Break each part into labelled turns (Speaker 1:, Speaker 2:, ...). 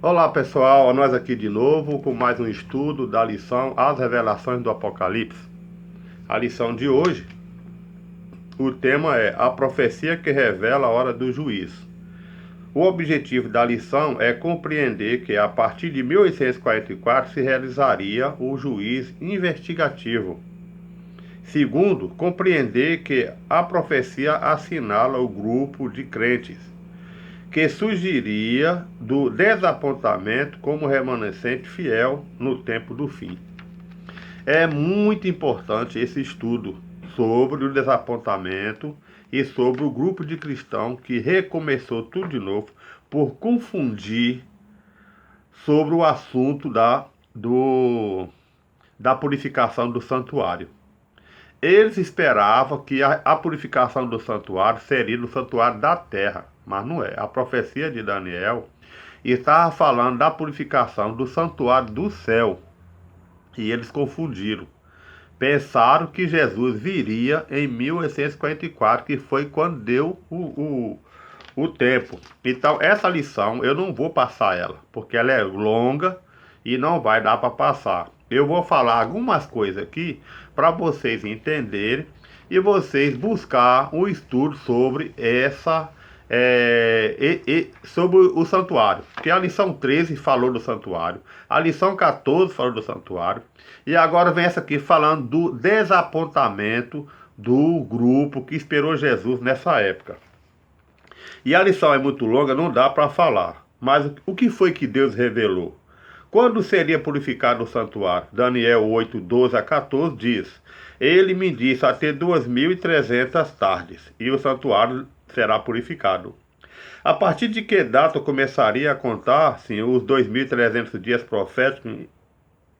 Speaker 1: Olá pessoal, nós aqui de novo com mais um estudo da lição As Revelações do Apocalipse. A lição de hoje, o tema é a profecia que revela a hora do juízo. O objetivo da lição é compreender que a partir de 1844 se realizaria o juízo investigativo. Segundo, compreender que a profecia assinala o grupo de crentes que surgiria do desapontamento como remanescente fiel no tempo do fim. É muito importante esse estudo sobre o desapontamento e sobre o grupo de cristãos que recomeçou tudo de novo por confundir sobre o assunto da purificação do santuário. Eles esperavam que a purificação do santuário seria no santuário da terra, mas não é. A profecia de Daniel estava falando da purificação do santuário do céu. E eles confundiram. Pensaram que Jesus viria em 1844, que foi quando deu o tempo. Então, essa lição eu não vou passar ela, porque ela é longa e não vai dar para passar. Eu vou falar algumas coisas aqui para vocês entenderem e vocês buscar um estudo sobre sobre o santuário. Porque a lição 13 falou do santuário, a lição 14 falou do santuário, e agora vem essa aqui falando do desapontamento do grupo que esperou Jesus nessa época. E a lição é muito longa, não dá para falar. Mas o que foi que Deus revelou? Quando seria purificado o santuário? Daniel 8, 12 a 14 diz: Ele me disse até 2.300 tardes, e o santuário será purificado. A partir de que data começaria a contar, sim, os 2.300 dias proféticos,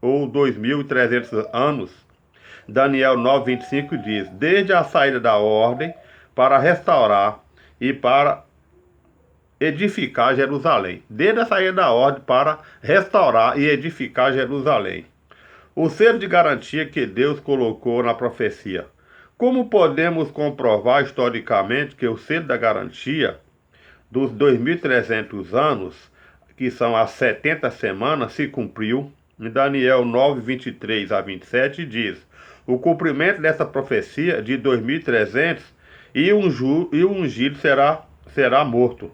Speaker 1: ou 2.300 anos? Daniel 9, 25 diz: Desde a saída da ordem para restaurar e para edificar Jerusalém. Desde a saída da ordem para restaurar e edificar Jerusalém. O selo de garantia que Deus colocou na profecia. Como podemos comprovar historicamente que o selo da garantia dos 2.300 anos, que são as 70 semanas, se cumpriu? Em Daniel 9, 23 a 27 diz: O cumprimento dessa profecia de 2.300 e o ungido será morto.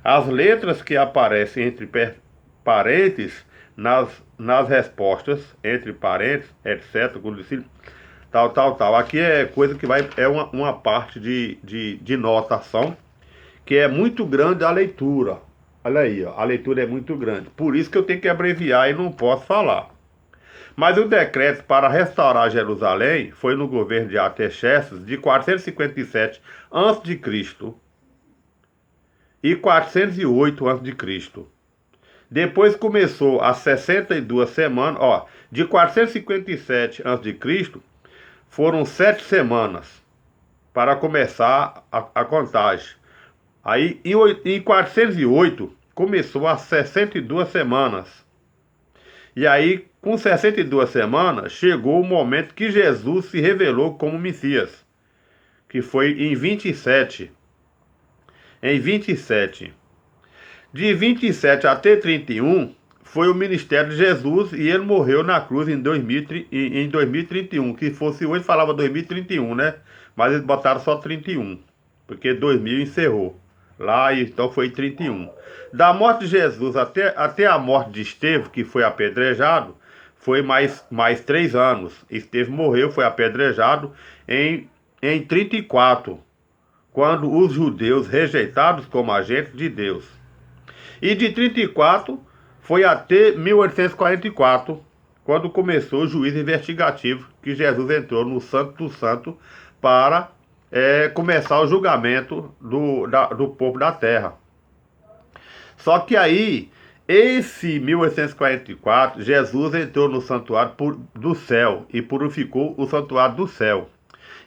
Speaker 1: As letras que aparecem entre parênteses nas respostas, entre parênteses, etc., tal. Aqui é coisa que é uma parte de notação que é muito grande a leitura. Olha aí, ó, a leitura é muito grande. Por isso que eu tenho que abreviar e não posso falar. Mas o decreto para restaurar Jerusalém foi no governo de Artaxerxes de 457 a.C. e 408 a.C. Depois começou as 62 semanas, de 457 a.C. foram 7 semanas para começar a contagem. Aí em 408 começou as 62 semanas. E aí, com 62 semanas, chegou o momento que Jesus se revelou como Messias, que foi em 27. Em 27. De 27 até 31 foi o ministério de Jesus e ele morreu na cruz em 2031. Que fosse hoje falava 2031, né? Mas eles botaram só 31, porque 2000 encerrou. Lá então foi 31. Da morte de Jesus até a morte de Estevão, que foi apedrejado, foi mais 3 anos. Estevão morreu, foi apedrejado em 34, quando os judeus rejeitados como agentes de Deus. E de 34 foi até 1844, quando começou o juízo investigativo, que Jesus entrou no Santo do Santo para começar o julgamento do povo da terra. Só que aí, esse 1844, Jesus entrou no santuário do céu e purificou o santuário do céu.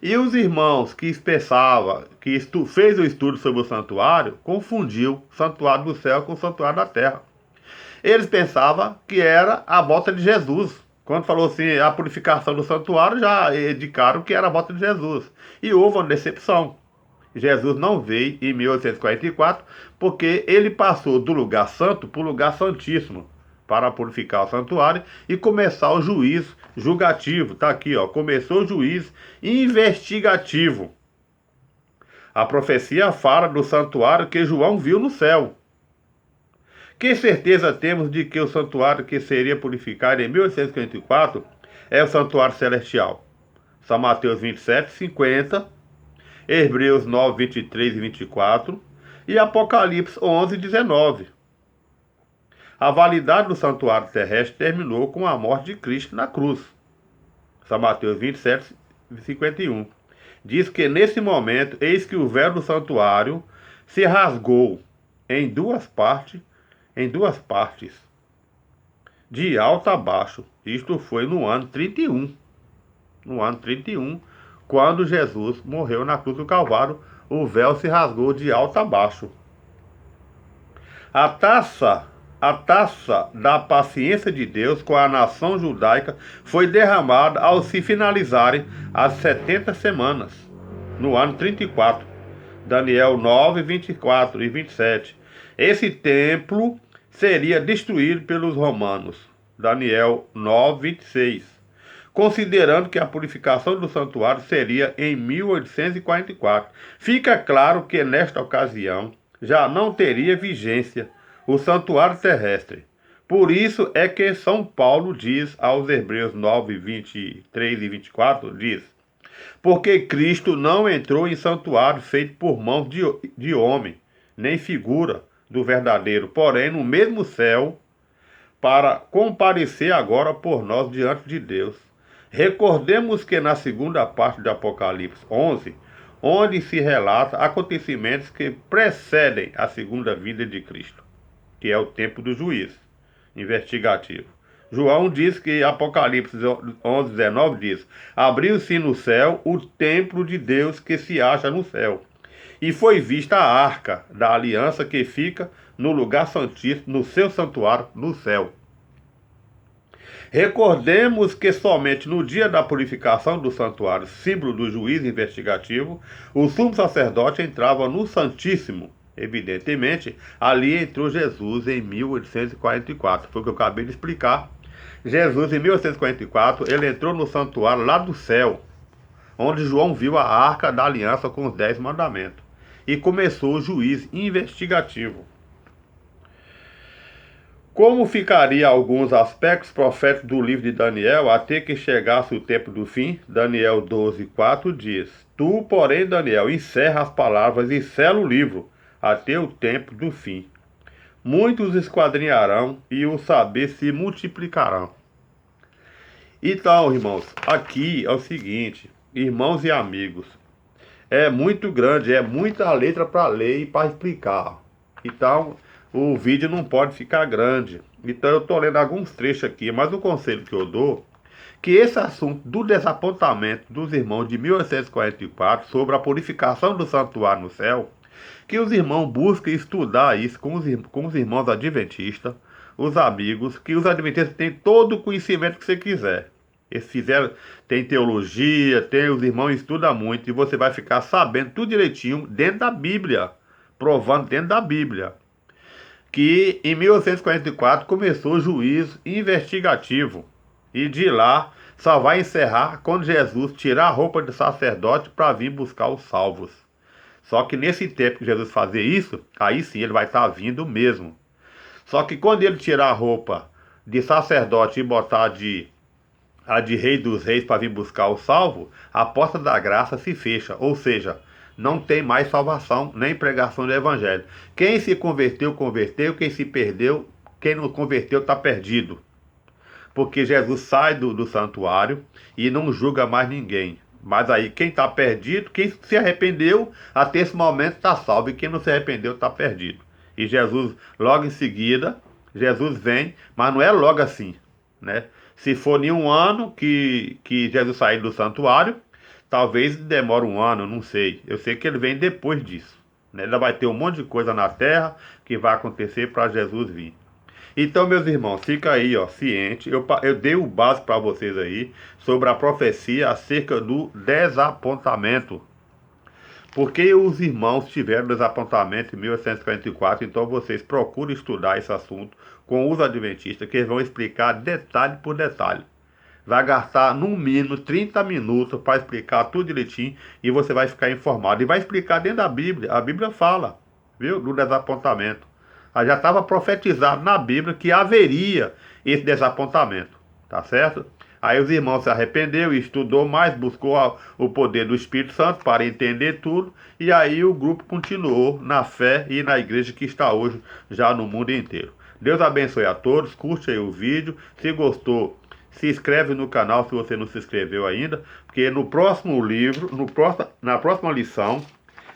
Speaker 1: E os irmãos que pensavam, que fez o estudo sobre o santuário, confundiu o santuário do céu com o santuário da terra. Eles pensavam que era a volta de Jesus. Quando falou assim, a purificação do santuário, já indicaram que era a volta de Jesus. E houve uma decepção. Jesus não veio em 1844, porque ele passou do lugar santo para o lugar santíssimo, para purificar o santuário e começar o juízo julgativo. Está aqui, ó, começou o juízo investigativo. A profecia fala do santuário que João viu no céu. Que certeza temos de que o santuário que seria purificado em 1854 é o santuário celestial? São Mateus 27, 50, Hebreus 9, 23 e 24 e Apocalipse 11, 19. A validade do santuário terrestre terminou com a morte de Cristo na cruz. São Mateus 27, 51. Diz que nesse momento, eis que o véu do santuário se rasgou em duas partes, de alto a baixo. Isto foi no ano 31. No ano 31, quando Jesus morreu na cruz do Calvário, o véu se rasgou de alto a baixo. A taça da paciência de Deus com a nação judaica foi derramada ao se finalizarem as 70 semanas, no ano 34. Daniel 9, 24 e 27. Esse templo seria destruído pelos romanos. Daniel 9, 26. Considerando que a purificação do santuário seria em 1844. Fica claro que nesta ocasião já não teria vigência o santuário terrestre. Por isso é que São Paulo diz aos Hebreus 9, 23 e 24, diz: porque Cristo não entrou em santuário feito por mãos de homem, nem figura do verdadeiro, porém no mesmo céu, para comparecer agora por nós diante de Deus. Recordemos que na segunda parte de Apocalipse 11, onde se relata acontecimentos que precedem a segunda vinda de Cristo, que é o tempo do juízo investigativo. João diz que Apocalipse 11, 19 diz: abriu-se no céu o templo de Deus que se acha no céu, e foi vista a arca da aliança que fica no lugar santíssimo, no seu santuário no céu. Recordemos que somente no dia da purificação do santuário, símbolo do juízo investigativo, o sumo sacerdote entrava no Santíssimo. Evidentemente, ali entrou Jesus em 1844. Foi o que eu acabei de explicar. Jesus, em 1844, ele entrou no santuário lá do céu, onde João viu a arca da aliança com os 10 mandamentos. E começou o juízo investigativo. Como ficaria alguns aspectos proféticos do livro de Daniel até que chegasse o tempo do fim? Daniel 12, 4 diz: tu, porém, Daniel, encerra as palavras e sela o livro até o tempo do fim. Muitos esquadrinharão e o saber se multiplicarão. Então, irmãos, aqui é o seguinte, irmãos e amigos, é muito grande, é muita letra para ler e para explicar. Então, o vídeo não pode ficar grande. Então eu estou lendo alguns trechos aqui, mas o conselho que eu dou, que esse assunto do desapontamento dos irmãos de 1844 sobre a purificação do santuário no céu, que os irmãos busquem estudar isso com os irmãos adventistas, os amigos, que os adventistas têm todo o conhecimento que você quiser. Eles fizeram, tem teologia, tem, os irmãos estudam muito, e você vai ficar sabendo tudo direitinho dentro da Bíblia, provando dentro da Bíblia, que em 1844 começou o juízo investigativo, e de lá só vai encerrar quando Jesus tirar a roupa de sacerdote para vir buscar os salvos. Só que nesse tempo que Jesus fazer isso, aí sim ele vai estar vindo mesmo. Só que quando ele tirar a roupa de sacerdote e botar a de rei dos reis para vir buscar o salvo, a porta da graça se fecha, ou seja, não tem mais salvação, nem pregação do evangelho. Quem se converteu, converteu, quem se perdeu, quem não converteu está perdido. Porque Jesus sai do santuário e não julga mais ninguém. Mas aí quem está perdido, quem se arrependeu, até esse momento está salvo, e quem não se arrependeu está perdido. E Jesus, logo em seguida, Jesus vem, mas não é logo assim, né? Se for em um ano que Jesus sair do santuário, talvez demore um ano, não sei. Eu sei que ele vem depois disso, né? Ainda vai ter um monte de coisa na terra que vai acontecer para Jesus vir. Então, meus irmãos, fica aí, ó, ciente. Eu dei o básico para vocês aí sobre a profecia acerca do desapontamento. Porque os irmãos tiveram desapontamento em 1844, então vocês procurem estudar esse assunto com os adventistas, que eles vão explicar detalhe por detalhe. Vai gastar no mínimo 30 minutos para explicar tudo direitinho e você vai ficar informado. E vai explicar dentro da Bíblia. A Bíblia fala, viu, do desapontamento. Já estava profetizado na Bíblia que haveria esse desapontamento, tá certo? Aí os irmãos se arrependeu, estudou mais, buscou o poder do Espírito Santo para entender tudo, e aí o grupo continuou na fé e na igreja que está hoje já no mundo inteiro. Deus abençoe a todos, curte aí o vídeo, se gostou, se inscreve no canal se você não se inscreveu ainda, porque no próximo livro, na próxima lição,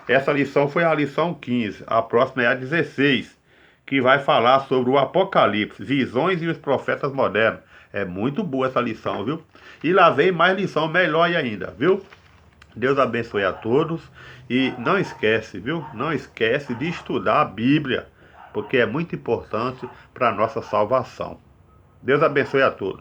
Speaker 1: essa lição foi a lição 15, a próxima é a 16, que vai falar sobre o Apocalipse, visões e os profetas modernos. É muito boa essa lição, viu? E lá vem mais lição melhor ainda, viu? Deus abençoe a todos e não esquece, viu? Não esquece de estudar a Bíblia, porque é muito importante para a nossa salvação. Deus abençoe a todos.